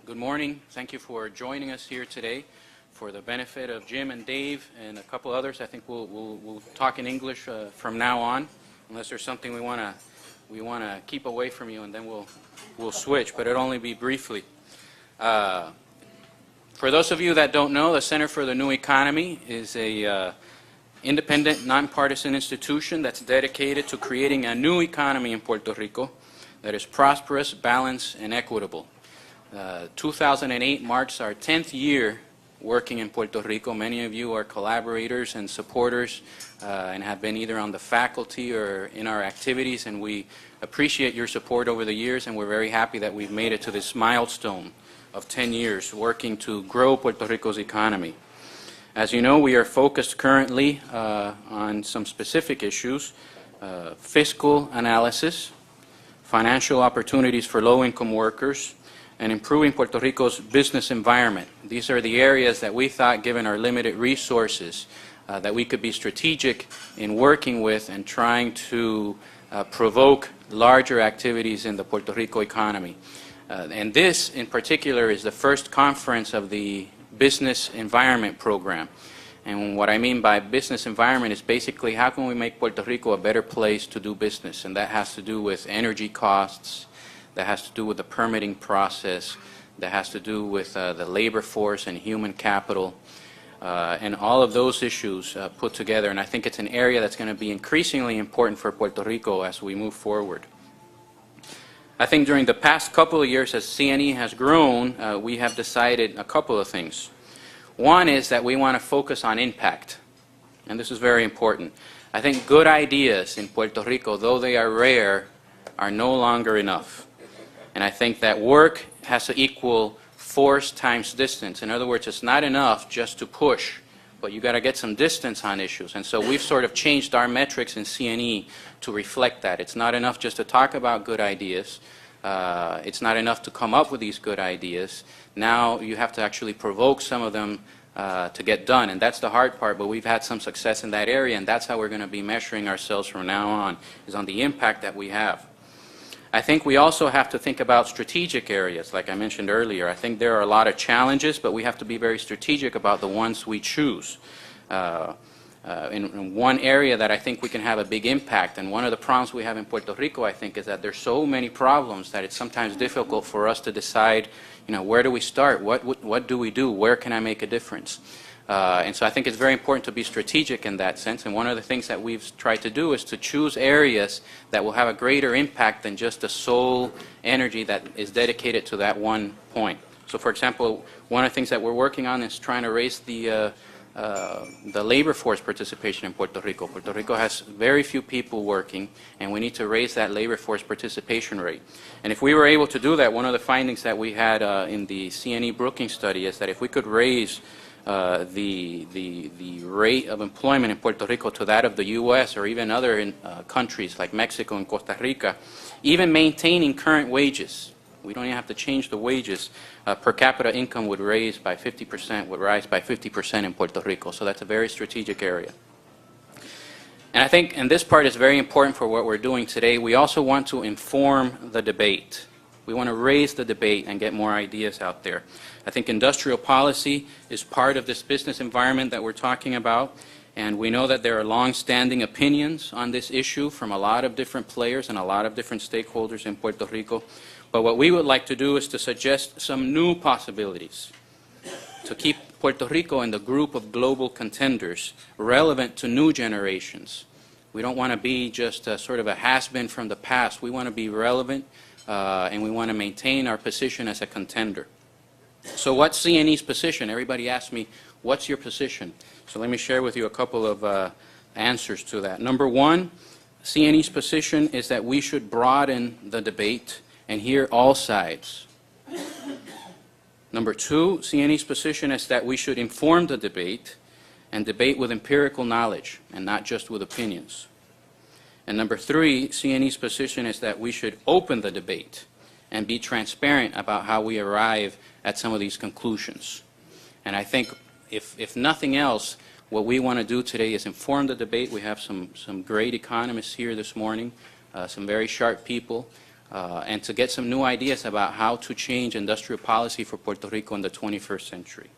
Good morning. Thank you for joining us here today. For the benefit of Jim and Dave and a couple others, I think we'll talk in English from now on, unless there's something we want to keep away from you, and then we'll switch. But it'll only be briefly. For those of you that don't know, the Center for the New Economy is a independent, nonpartisan institution that's dedicated to creating a new economy in Puerto Rico that is prosperous, balanced, and equitable. 2008 marks our 10th year working in Puerto Rico. Many of you are collaborators and supporters and have been either on the faculty or in our activities, and we appreciate your support over the years, and we're very happy that we've made it to this milestone of 10 years working to grow Puerto Rico's economy. As you know, we are focused currently on some specific issues: fiscal analysis, financial opportunities for low-income workers, and improving Puerto Rico's business environment. These are the areas that we thought, given our limited resources, that we could be strategic in working with and trying to provoke larger activities in the Puerto Rico economy. And this, in particular, is the first conference of the Business Environment Program. And what I mean by business environment is basically how can we make Puerto Rico a better place to do business, and that has to do with energy costs, that has to do with the permitting process, that has to do with the labor force and human capital, and all of those issues put together. And I think it's an area that's going to be increasingly important for Puerto Rico as we move forward. I think during the past couple of years, as CNE has grown, we have decided a couple of things. One is that we want to focus on impact, and this is very important. I think good ideas in Puerto Rico, though they are rare, are no longer enough. And I think that work has to equal force times distance. In other words, it's not enough just to push, but you got to get some distance on issues. And so we've sort of changed our metrics in CNE to reflect that. It's not enough just to talk about good ideas. It's not enough to come up with these good ideas. Now you have to actually provoke some of them to get done, and that's the hard part, but we've had some success in that area, and that's how we're going to be measuring ourselves from now on, is on the impact that we have. I think we also have to think about strategic areas, like I mentioned earlier. I think there are a lot of challenges, but we have to be very strategic about the ones we choose. In one area that I think we can have a big impact, and one of the problems we have in Puerto Rico, I think, is that there's so many problems that it's sometimes difficult for us to decide, where do we start? What do we do? Where can I make a difference? And so I think it's very important to be strategic in that sense, and one of the things that we've tried to do is to choose areas that will have a greater impact than just the sole energy that is dedicated to that one point. So for example, one of the things that we're working on is trying to raise the labor force participation in Puerto Rico. Puerto Rico has very few people working, and we need to raise that labor force participation rate. And if we were able to do that, one of the findings that we had in the CNE Brookings study is that if we could raise the rate of employment in Puerto Rico to that of the U.S. or even other countries like Mexico and Costa Rica, even maintaining current wages, we don't even have to change the wages, per capita income would rise by 50% in Puerto Rico. So that's a very strategic area. And I think, and this part is very important for what we're doing today, we also want to inform the debate. We want to raise the debate and get more ideas out there. I think industrial policy is part of this business environment that we're talking about, and we know that there are long-standing opinions on this issue from a lot of different players and a lot of different stakeholders in Puerto Rico. But what we would like to do is to suggest some new possibilities to keep Puerto Rico in the group of global contenders relevant to new generations. We don't want to be just sort of a has-been from the past. We want to be relevant, and we want to maintain our position as a contender. So what's CNE's position? Everybody asks me, what's your position? So let me share with you a couple of answers to that. Number one, CNE's position is that we should broaden the debate and hear all sides. Number two, CNE's position is that we should inform the debate and debate with empirical knowledge and not just with opinions. And number three, CNE's position is that we should open the debate and be transparent about how we arrive at some of these conclusions. And I think if nothing else, what we want to do today is inform the debate. We have some great economists here this morning, some very sharp people. and to get some new ideas about how to change industrial policy for Puerto Rico in the 21st century.